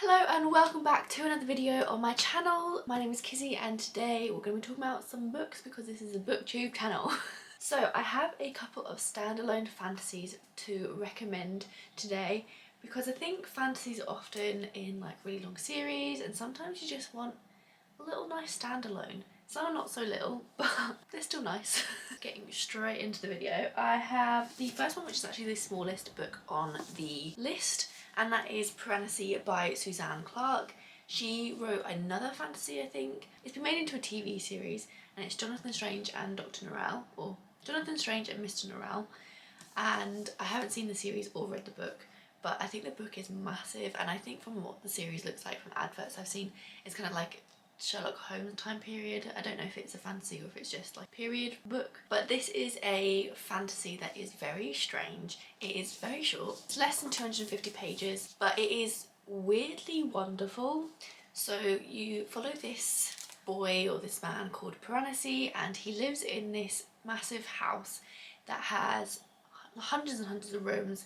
Hello and welcome back to another video on my channel. My name is Kizzy and today we're going to be talking about some books because this is a booktube channel. So I have a couple of standalone fantasies to recommend today because I think fantasies are often in like really long series and sometimes you just want a little nice standalone. Some are not so little, but they're still nice. Getting straight into the video, I have the first one, which is actually the smallest book on the list, and that is Piranesi by Suzanne Clarke. She wrote another fantasy, I think. It's been made into a TV series, and it's Jonathan Strange and Dr. Norrell, or Jonathan Strange and Mr. Norrell. And I haven't seen the series or read the book, but I think the book is massive, and I think from what the series looks like from adverts I've seen, it's kind of like Sherlock Holmes time period. I don't know if it's a fantasy or if it's just like period book, but this is a fantasy that is very strange. It is very short, it's less than 250 pages, but it is weirdly wonderful. So you follow this boy or this man called Piranesi, and he lives in this massive house that has hundreds and hundreds of rooms,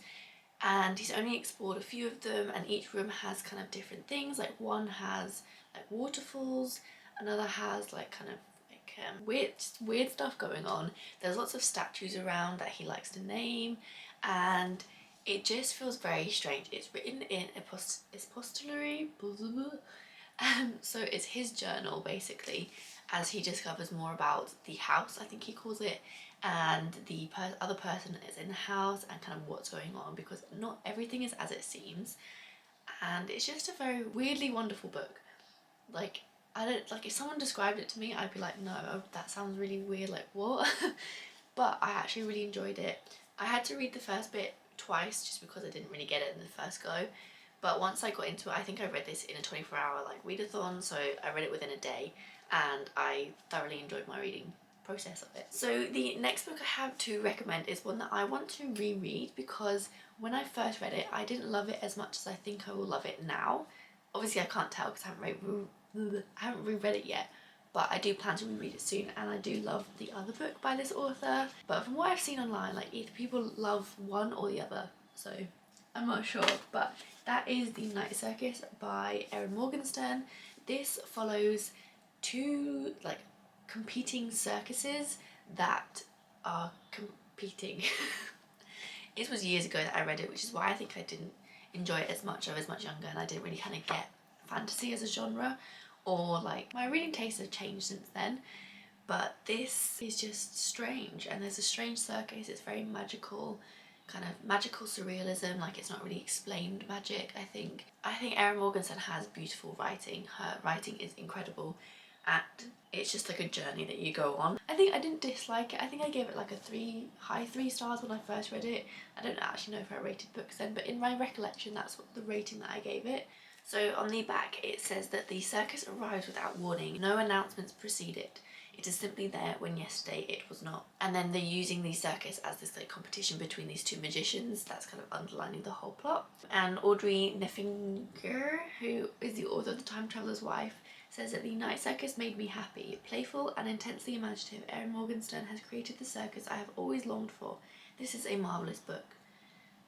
and he's only explored a few of them, and each room has kind of different things. Like one has like waterfalls, another has like kind of like weird stuff going on. There's lots of statues around that he likes to name, and it just feels very strange. It's written in epistolary, so it's his journal basically, as he discovers more about the house, I think he calls it, and the other person that is in the house, and kind of what's going on, because not everything is as it seems. And it's just a very weirdly wonderful book. Like, I don't, like, if someone described it to me, I'd be like, no, that sounds really weird, like what? But I actually really enjoyed it. I had to read the first bit twice just because I didn't really get it in the first go, but once I got into it, I think I read this in a 24-hour like readathon, so I read it within a day, and I thoroughly enjoyed my reading process of it. So the next book I have to recommend is one that I want to reread, because when I first read it, I didn't love it as much as I think I will love it now. Obviously I can't tell because I haven't reread it yet, but I do plan to reread it soon, and I do love the other book by this author. But from what I've seen online, like either people love one or the other, so I'm not sure. But that is The Night Circus by Erin Morgenstern. This follows two like competing circuses that are competing. It was years ago that I read it, which is why I think I didn't enjoy it as much. I was much younger and I didn't really kind of get fantasy as a genre, or like my reading tastes have changed since then. But this is just strange, and there's a strange circus. It's very magical, kind of magical surrealism, like it's not really explained magic. I think Erin Morgenstern has beautiful writing. Her writing is incredible, and it's just like a journey that you go on. I think I didn't dislike it. I think I gave it like a high 3 stars when I first read it. I don't actually know if I rated books then, but in my recollection that's what the rating that I gave it. So on the back it says that the circus arrives without warning. No announcements precede it. It is simply there when yesterday it was not. And then they're using the circus as this like competition between these two magicians. That's kind of underlining the whole plot. And Audrey Neffinger, who is the author of The Time Traveller's Wife, says that The Night Circus made me happy. Playful and intensely imaginative, Erin Morgenstern has created the circus I have always longed for. This is a marvellous book.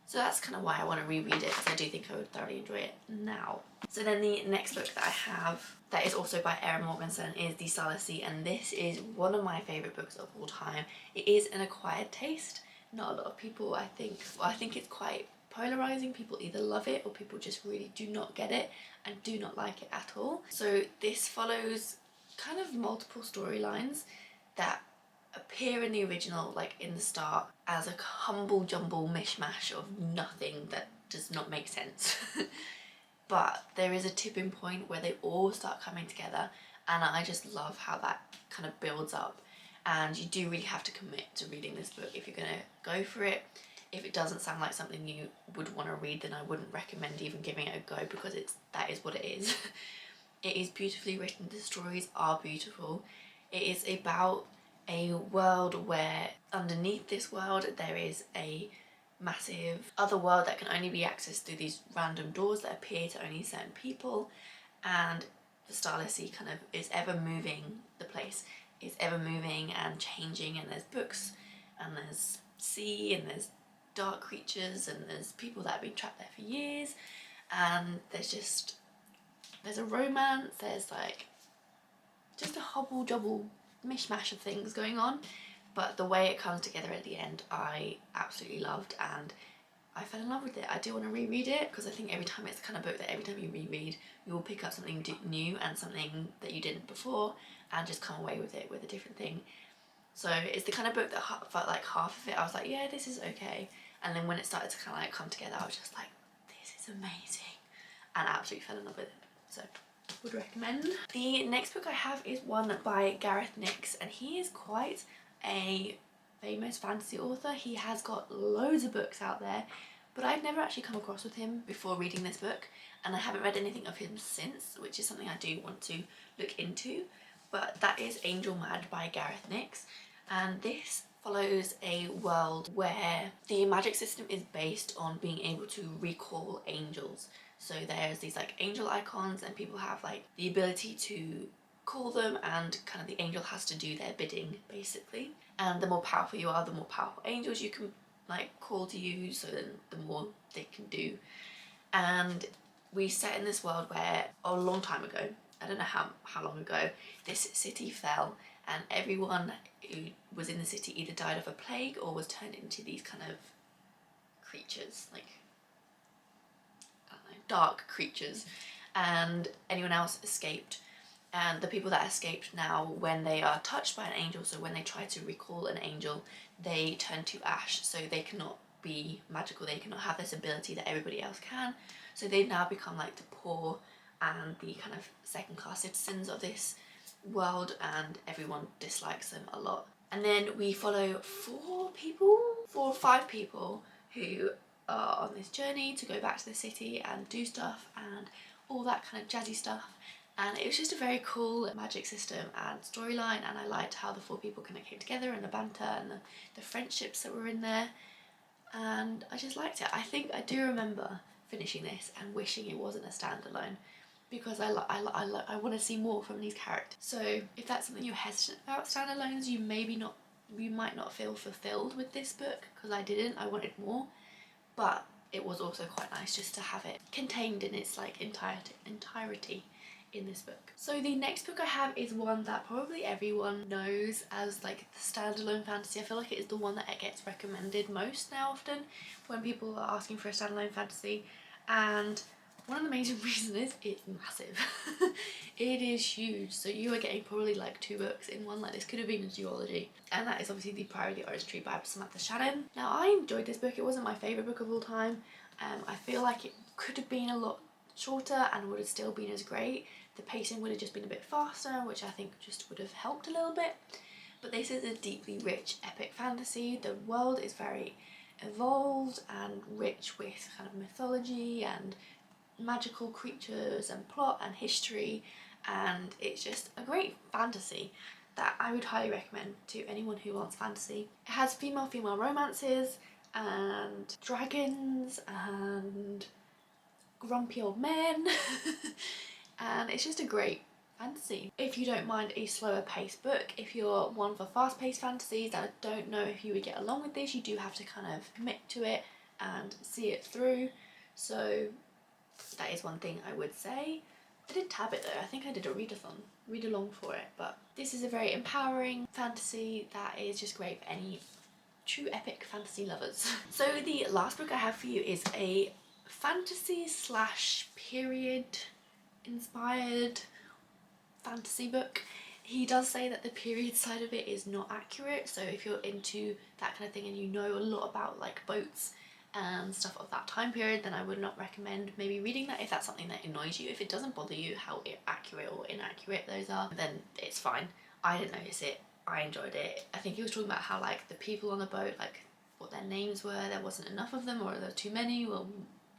So that's kind of why I want to reread it, because I do think I would thoroughly enjoy it now. So then the next book that I have that is also by Erin Morgenstern is The Starless Sea, and this is one of my favourite books of all time. It is an acquired taste. Not a lot of people, I think it's quite polarising. People either love it or people just really do not get it and do not like it at all. So this follows kind of multiple storylines that appear in the original, like in the start, as a humble jumble mishmash of nothing that does not make sense. But there is a tipping point where they all start coming together, and I just love how that kind of builds up. And you do really have to commit to reading this book if you're gonna go for it. If it doesn't sound like something you would want to read, then I wouldn't recommend even giving it a go, because that is what it is. It is beautifully written, the stories are beautiful. It is about a world where underneath this world there is a massive other world that can only be accessed through these random doors that appear to only certain people, and the Starless Sea kind of is ever moving. The place is ever moving and changing, and there's books and there's sea and there's dark creatures and there's people that have been trapped there for years, and there's just There's a romance, there's like just a hobble jobble mishmash of things going on, but the way it comes together at the end I absolutely loved, and I fell in love with it. I do want to reread it because I think every time it's the kind of book that every time you reread you will pick up something new and something that you didn't before and just come away with it with a different thing. So it's the kind of book that felt like half of it I was like, yeah, this is okay, and then when it started to kind of like come together I was just like, this is amazing, and I absolutely fell in love with it. So would recommend. The next book I have is one by Gareth Nix, and he is quite a famous fantasy author. He has got loads of books out there, but I've never actually come across with him before reading this book, and I haven't read anything of him since, which is something I do want to look into. But that is Angel Mad by Gareth Nix, and this follows a world where the magic system is based on being able to recall angels. So there's these like angel icons and people have like the ability to call them, and kind of the angel has to do their bidding basically. And the more powerful you are, the more powerful angels you can like call to you, so then the more they can do. And we set in this world where a long time ago, I don't know how long ago, this city fell, and everyone who was in the city either died of a plague or was turned into these kind of creatures, like, I don't know, dark creatures, and anyone else escaped. And the people that escaped now, when they are touched by an angel, so when they try to recall an angel, they turn to ash, so they cannot be magical, they cannot have this ability that everybody else can. So they've now become like the poor and the kind of second class citizens of this world, and everyone dislikes them a lot. And then we follow 4 or 5 people who are on this journey to go back to the city and do stuff and all that kind of jazzy stuff. And it was just a very cool magic system and storyline, and I liked how the 4 people kind of came together and the banter and the friendships that were in there, and I just liked it. I think I do remember finishing this and wishing it wasn't a standalone, because I want to see more from these characters. So if that's something you're hesitant about standalones, you might not feel fulfilled with this book, because I didn't. I wanted more, but it was also quite nice just to have it contained in its like entirety in this book. So the next book I have is one that probably everyone knows as like the standalone fantasy. I feel like it is the one that gets recommended most now often when people are asking for a standalone fantasy, and one of the major reasons is it's massive. It is huge, so you are getting probably like 2 books in one. Like, this could have been a duology, and that is obviously The Priory of the Orange Tree by Samantha Shannon. Now, I enjoyed this book. It wasn't my favourite book of all time. I feel like it could have been a lot shorter and would have still been as great. The pacing would have just been a bit faster, which I think just would have helped a little bit. But this is a deeply rich epic fantasy. The world is very evolved and rich with kind of mythology and magical creatures and plot and history, and it's just a great fantasy that I would highly recommend to anyone who wants fantasy. It has female romances and dragons and grumpy old men and it's just a great fantasy. If you don't mind a slower paced book, if you're one for fast paced fantasies, I don't know if you would get along with this. You do have to kind of commit to it and see it through, so that is one thing I would say. I did tab it though. I think I did a read along for it, but this is a very empowering fantasy that is just great for any true epic fantasy lovers. So the last book I have for you is a fantasy slash period inspired fantasy book. He does say that the period side of it is not accurate, so if you're into that kind of thing and you know a lot about like boats and stuff of that time period, then I would not recommend maybe reading that if that's something that annoys you. If it doesn't bother you how accurate or inaccurate those are, then it's fine. I didn't notice it. I enjoyed it. I think he was talking about how like the people on the boat, like what their names were, there wasn't enough of them or there were too many, well,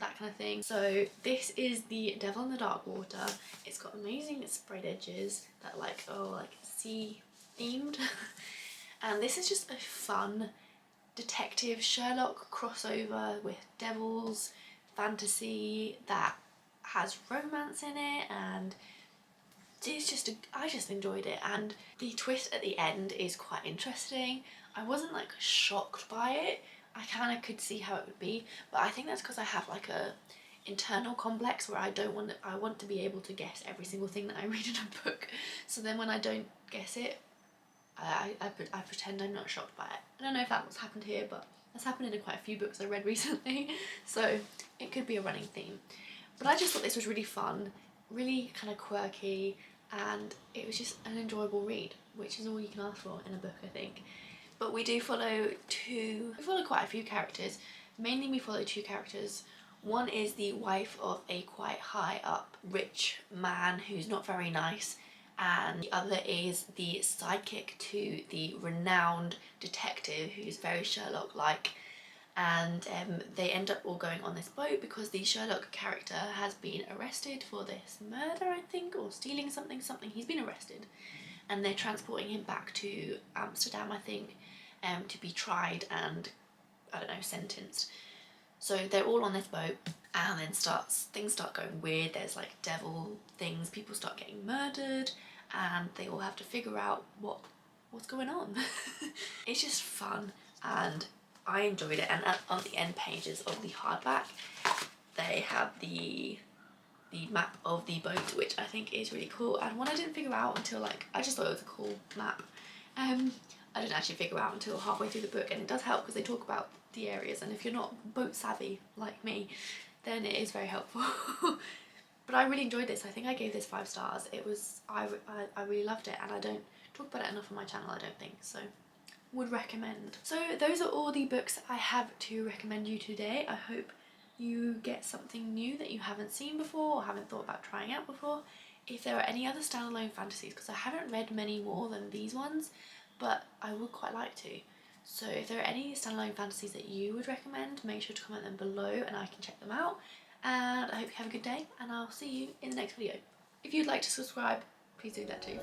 that kind of thing. So this is The Devil in the Dark Water. It's got amazing sprayed edges that like sea themed and this is just a fun detective Sherlock crossover with devils fantasy that has romance in it, and it's just I just enjoyed it, and the twist at the end is quite interesting. I wasn't like shocked by it. I kind of could see how it would be, but I think that's because I have like a internal complex where I want to be able to guess every single thing that I read in a book. So then when I don't guess it, I pretend I'm not shocked by it. I don't know if that's what's happened here, but that's happened in quite a few books I read recently, so it could be a running theme. But I just thought this was really fun, really kind of quirky, and it was just an enjoyable read, which is all you can ask for in a book, I think. But we do follow quite a few characters. Mainly we follow two characters. One is the wife of a quite high up rich man who's not very nice, and the other is the sidekick to the renowned detective who's very Sherlock-like. And they end up all going on this boat because the Sherlock character has been arrested for this murder, I think, or stealing something. He's been arrested, and they're transporting him back to Amsterdam, I think, to be tried and, I don't know, sentenced. So they're all on this boat, and then things start going weird. There's like devil things, people start getting murdered, and they all have to figure out what's going on. It's just fun, and I enjoyed it. And on the end pages of the hardback, they have the map of the boat, which I think is really cool, and one I didn't figure out until, like, I just thought it was a cool map. I didn't actually figure out until halfway through the book, and it does help because they talk about the areas, and if you're not boat savvy like me, then it is very helpful. But I really enjoyed this. I think I gave this 5 stars. It was, I really loved it, and I don't talk about it enough on my channel, I don't think, so would recommend. So those are all the books I have to recommend you today. I hope you get something new that you haven't seen before or haven't thought about trying out before. If there are any other standalone fantasies, because I haven't read many more than these ones, but I would quite like to. So if there are any standalone fantasies that you would recommend, make sure to comment them below and I can check them out. And I hope you have a good day, and I'll see you in the next video. If you'd like to subscribe, please do that too.